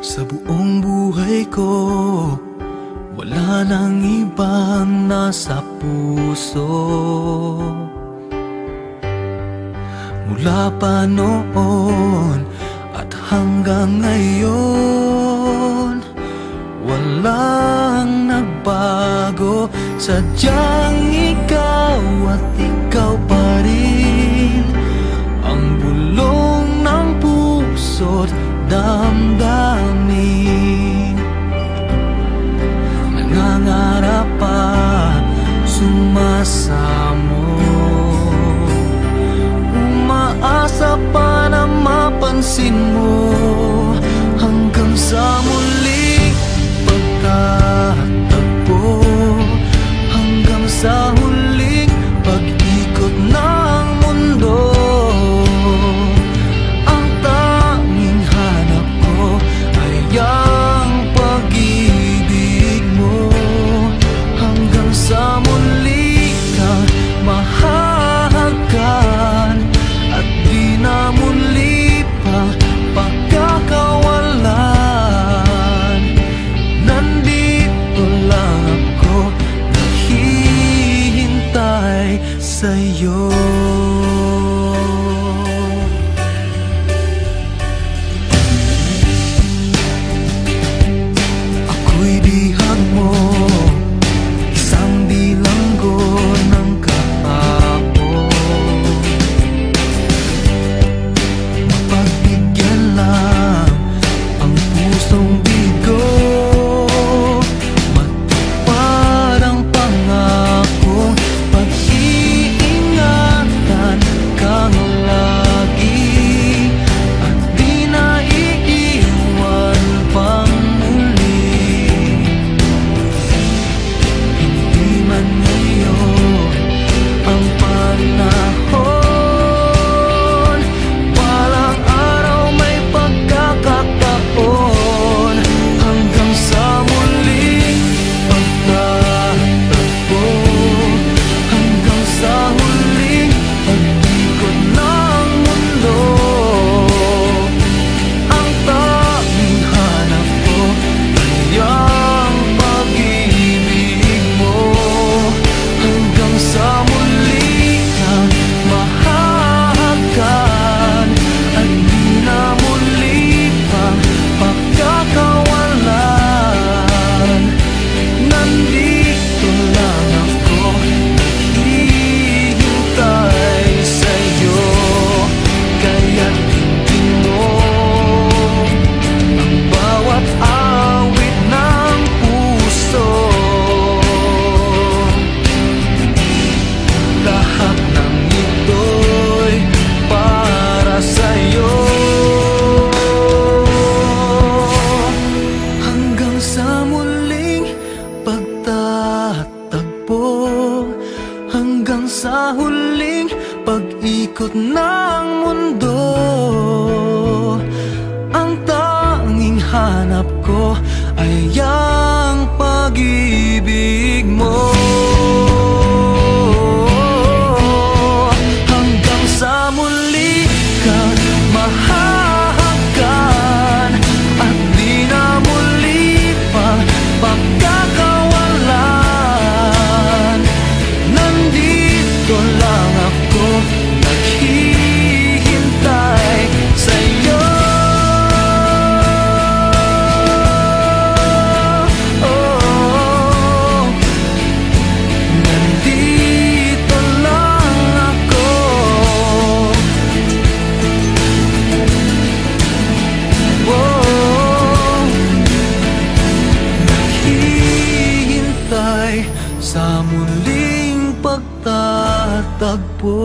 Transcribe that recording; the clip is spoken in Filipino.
Sa buong buhay ko, wala nang ibang nasa puso. Mula pa noon at hanggang ngayon, walang nagbago. Sadyang ikaw at ikaw pa rin ang bulong ng puso't damdamin. Nangangarap pa, sumasamo, umaasa pa na mapansin mo, hanggang sa muling pagtatagpo, hanggang sa huling pag-ikot ng mundo. Ang tanging hanap ko ay ang pag-ibig mo, hanggang sa muli kang mahahagkan at di na muli pang pagkakawalan. Nandito lang ako, naghihintay sa'yo. Ako'y bihag mo, isang bilanggo ng kahapon. Mapagbigyan lang ang pusong bigo, matupad ang pangakong pag-iingatan kang lagi, at di na iiwan pang muli. Hindi man ngayon ang panahon, walang araw may pagkakataon, hanggang sa muling pagtatagpo, hanggang sa huling pag-ikot ng mundo. Ang tanging hanap ko ay ang pag-ibig mo, hanggang sa muli kang mahahagkan at di na muli pang pagkakawalan. Nandito lang ako, naghihintay sa'yo, kaya't tingin mo ang bawat awit ng puso. Lahat ng ito'y para sa'yo, hanggang sa muling pagtatagpo, hanggang sa huling pag-ikot ng mundo. Ang tanging hanap ko ay ang pag-ibig mo, hanggang sa muli kang mahahagkan at di na muli pang pagkakawalan. Nandito lang ako, naghihintay sa'yo. Oh, nandito lang ako. Oh, naghihintay sa muling pagtatagpo.